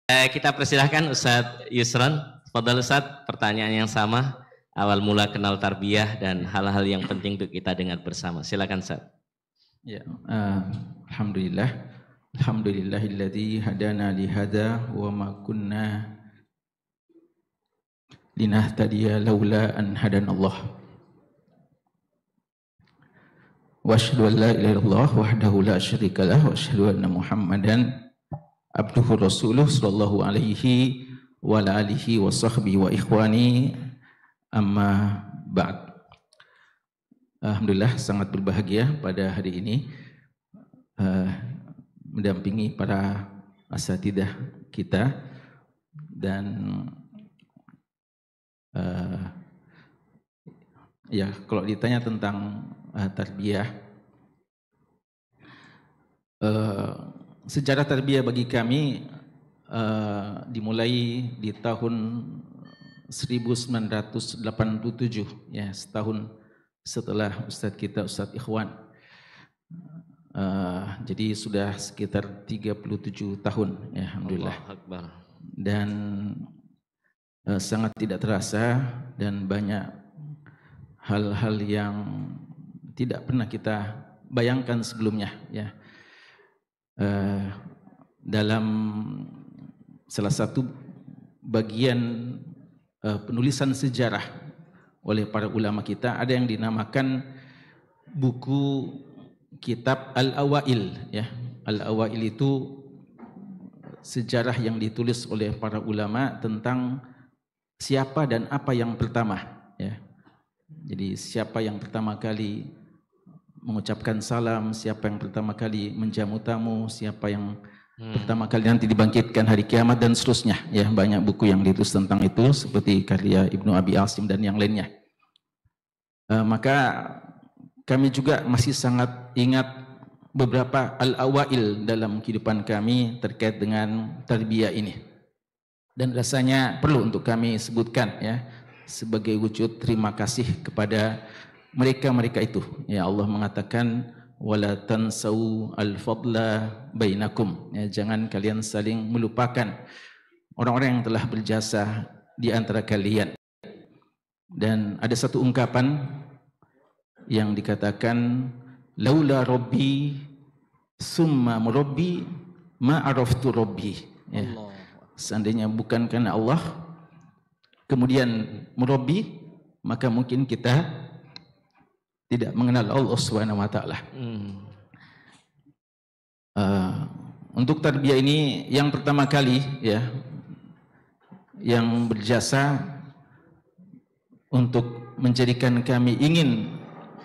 Kita persilahkan Ustadz Yusron. Fadhal Ustadz, pertanyaan yang sama, awal mula kenal tarbiyah dan hal-hal yang penting untuk kita dengar bersama. Silakan Ustadz. Ya, alhamdulillah. Alhamdulillahilladzi hadana li hada wa ma kunna linahtadiya laula an hadanallah. Wa asyhadu an la ilaha illallah wahdahu la syarika lah wa asyhadu anna Muhammadan abduhu rasuluh sallallahu alaihi wa alihi wa sahbihi wa ikhwani amma ba'd. Alhamdulillah sangat berbahagia pada hari ini mendampingi para asatidzah kita dan ya kalau ditanya tentang tarbiyah, sejarah tarbiyah bagi kami dimulai di tahun 1987, ya, setahun setelah Ustadz kita, Ustadz Ikhwan. Jadi sudah sekitar 37 tahun, ya, alhamdulillah. Dan sangat tidak terasa dan banyak hal-hal yang tidak pernah kita bayangkan sebelumnya, ya. Dalam salah satu bagian penulisan sejarah oleh para ulama kita ada yang dinamakan buku kitab Al-Awail, ya. Al-Awail itu sejarah yang ditulis oleh para ulama tentang siapa dan apa yang pertama, ya. Jadi siapa yang pertama kali mengucapkan salam, siapa yang pertama kali menjamu tamu, siapa yang pertama kali nanti dibangkitkan hari kiamat dan seterusnya, ya. Banyak buku yang ditulis tentang itu seperti karya Ibnu Abi Asim dan yang lainnya. Maka kami juga masih sangat ingat beberapa al-awail dalam kehidupan kami terkait dengan tarbiyah ini. Dan rasanya perlu untuk kami sebutkan, ya, sebagai wujud terima kasih kepada mereka-mereka itu. Ya, Allah mengatakan wala tansau al-fadla bainakum. Ya, jangan kalian saling melupakan orang-orang yang telah berjasa di antara kalian. Dan ada satu ungkapan yang dikatakan laula rabbi summa murabbi ma araftu rabbi, ya. Seandainya bukan karena Allah kemudian murabbi, maka mungkin kita tidak mengenal Allah Subhanahu wa taala. Untuk tarbiyah ini yang pertama kali, ya, yang berjasa untuk menjadikan kami ingin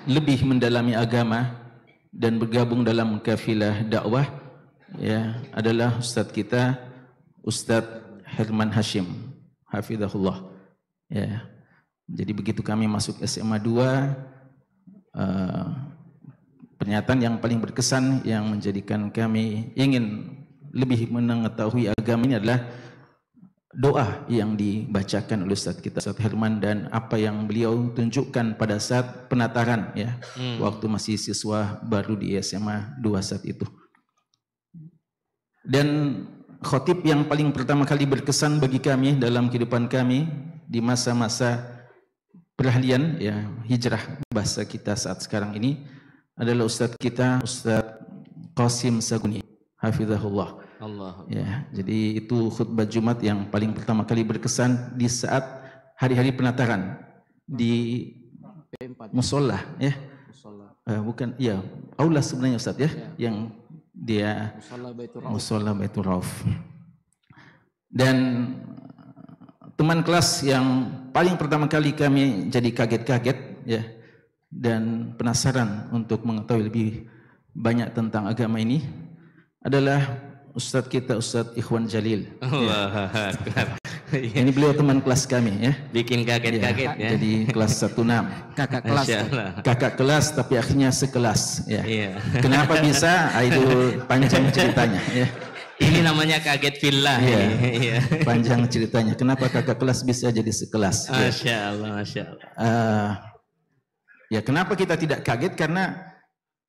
lebih mendalami agama dan bergabung dalam kafilah dakwah, ya, adalah Ustadz kita, Ustadz Herman Hashim hafizahullah, ya. Jadi begitu kami masuk SMA 2, pernyataan yang paling berkesan yang menjadikan kami ingin lebih mengetahui agama ini adalah doa yang dibacakan oleh Ustadz kita, Ustadz Herman, dan apa yang beliau tunjukkan pada saat penataran, ya, waktu masih siswa baru di SMA 2 saat itu. Dan khotib yang paling pertama kali berkesan bagi kami dalam kehidupan kami di masa-masa peralihan, ya, hijrah bahasa kita saat sekarang ini adalah Ustadz kita, Ustadz Qasim Saguni hafizahullah. Allah. Ya, jadi itu khutbah Jumat yang paling pertama kali berkesan di saat hari-hari penataran di musola, ya. Bukan, ya, aula sebenarnya Ustaz, ya, yang dia musola Baitur Rauf. Dan teman kelas yang paling pertama kali kami jadi kaget-kaget, ya, dan penasaran untuk mengetahui lebih banyak tentang agama ini adalah Ustadz kita, Ustadz Ikhwan Jalil. Allah, ya. Ini beliau teman kelas kami, ya. Bikin kaget-kaget, ya. Jadi kelas 16. Kakak kelas. Kakak kelas tapi akhirnya sekelas, ya. Iya. Kenapa bisa? Itu panjang ceritanya, ya. Ini namanya kaget fillah. Ya. Iya. Panjang ceritanya. Kenapa kakak kelas bisa jadi sekelas? Masya Allah, Masya Allah. Ya, kenapa kita tidak kaget? Karena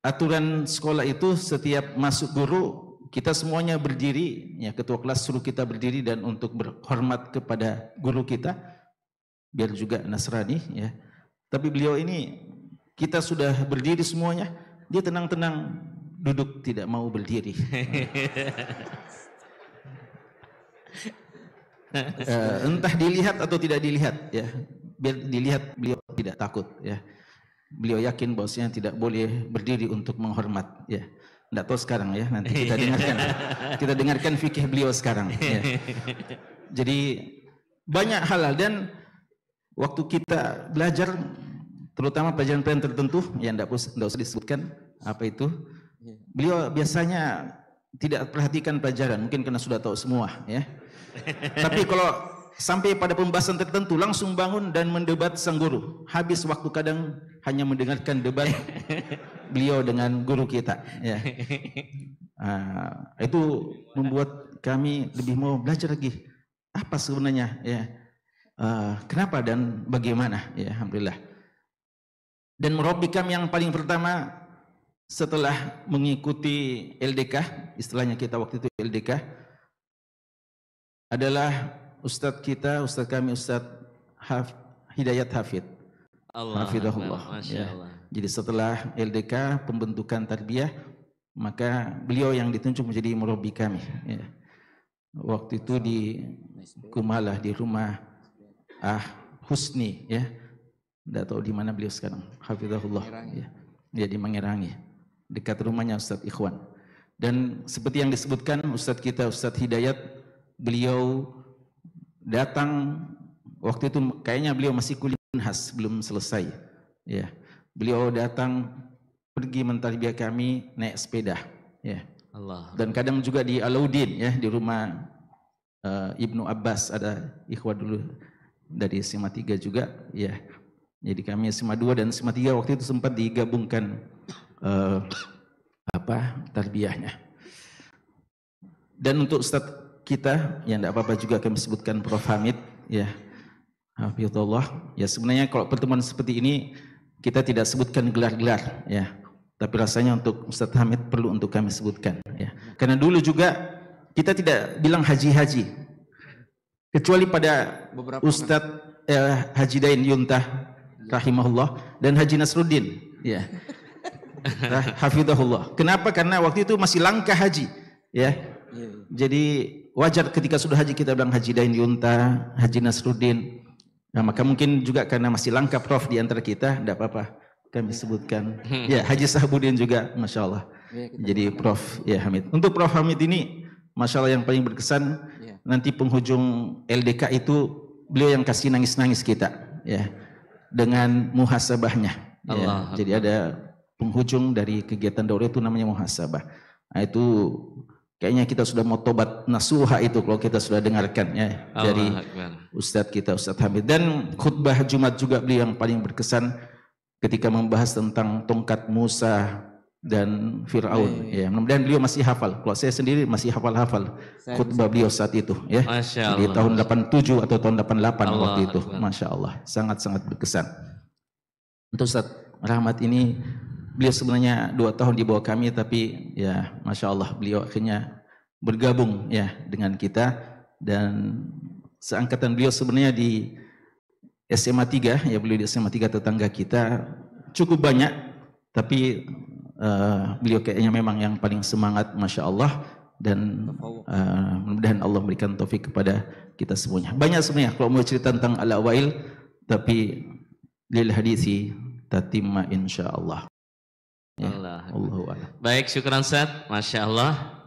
aturan sekolah itu setiap masuk guru kita semuanya berdiri, ya ketua kelas suruh kita berdiri dan untuk berhormat kepada guru kita, biar juga Nasrani, ya. Tapi beliau ini kita sudah berdiri semuanya, dia tenang-tenang duduk tidak mau berdiri. Entah dilihat atau tidak dilihat, ya. Biar dilihat beliau tidak takut, ya. Beliau yakin bahwasanya tidak boleh berdiri untuk menghormat, ya. Tidak tahu sekarang, ya, nanti kita dengarkan fikih beliau sekarang, ya. Jadi banyak hal, dan waktu kita belajar terutama pelajaran-pelajaran tertentu yang tidak usah disebutkan apa itu, beliau biasanya tidak perhatikan pelajaran, mungkin karena sudah tahu semua, ya. Tapi kalau sampai pada pembahasan tertentu langsung bangun dan mendebat sang guru. Habis waktu kadang hanya mendengarkan debat beliau dengan guru kita, ya. Itu membuat kami lebih mau belajar lagi apa sebenarnya, ya. Kenapa dan bagaimana, ya, alhamdulillah. Dan murabi kami yang paling pertama setelah mengikuti LDK, istilahnya kita waktu itu LDK, adalah Ustadz kami Ustadz Hidayat Hafid. Hafidahullah. Ya. Jadi setelah LDK pembentukan tarbiyah, maka beliau yang ditunjuk menjadi murabi kami. Ya. Waktu itu di Kumalah, di rumah Husni, ya. Tidak tahu di mana beliau sekarang. Hafidahullah. Ya. Ya, di Mangerangi, dekat rumahnya Ustadz Ikhwan. Dan seperti yang disebutkan Ustadz kita Ustadz Hidayat, beliau datang waktu itu kayaknya beliau masih kuliah Unhas, belum selesai, ya. Beliau datang pergi mentarbiyah kami naik sepeda, ya. Allah. Dan kadang juga di Alauddin, ya, di rumah Ibnu Abbas, ada ikhwah dulu dari SMA 3 juga, ya. Jadi kami SMA 2 dan SMA 3 waktu itu sempat digabungkan tarbiyahnya. Dan untuk Ustadz kita, yang tidak apa-apa juga kami sebutkan Prof. Hamid, ya, hafizahullah. Ya, sebenarnya kalau pertemuan seperti ini kita tidak sebutkan gelar-gelar, ya, tapi rasanya untuk Ustadz Hamid perlu untuk kami sebutkan, ya. Karena dulu juga kita tidak bilang haji-haji, kecuali pada Ustadz Haji Dain Yuntah rahimahullah dan Haji Nasruddin, ya. Hafizahullah. Kenapa? Karena waktu itu masih langka haji, ya. Jadi wajar ketika sudah haji kita bilang Haji Dain Yunta, Haji Nasruddin. Nah, maka mungkin juga karena masih langka Prof di antara kita, tidak apa-apa kami sebutkan. Ya, Haji Sahabudin juga, Masya Allah. Jadi Prof, ya, Hamid. Untuk Prof Hamid ini, Masya Allah yang paling berkesan, nanti penghujung LDK itu beliau yang kasih nangis-nangis kita, ya, dengan muhasabahnya. Ya. Jadi ada penghujung dari kegiatan daurah itu namanya muhasabah. Nah, itu kayaknya kita sudah mau tobat nasuha itu kalau kita sudah dengarkan, ya, dari Ustadz kita Ustadz Hamid. Dan khutbah Jumat juga beliau yang paling berkesan ketika membahas tentang tongkat Musa dan Fir'aun, ya. Mudah-mudahan beliau masih hafal. Kalau saya sendiri masih hafal-hafal khutbah beliau saat itu, ya. Di tahun 87 atau tahun 88 waktu itu. Masya Allah, sangat-sangat berkesan. Untuk Ustadz Rahmat ini, beliau sebenarnya 2 tahun di bawah kami, tapi ya Masya Allah beliau akhirnya bergabung, ya, dengan kita. Dan seangkatan beliau sebenarnya di SMA 3, ya, beliau di SMA 3 tetangga kita cukup banyak, tapi beliau kayaknya memang yang paling semangat, Masya Allah. Dan mudah-mudahan Allah memberikan taufik kepada kita semuanya. Banyak sebenarnya kalau mau cerita tentang al-awail, tapi lil hadisi tatimma insyaallah. Ya, Baik, syukran Ustaz, Masya Allah.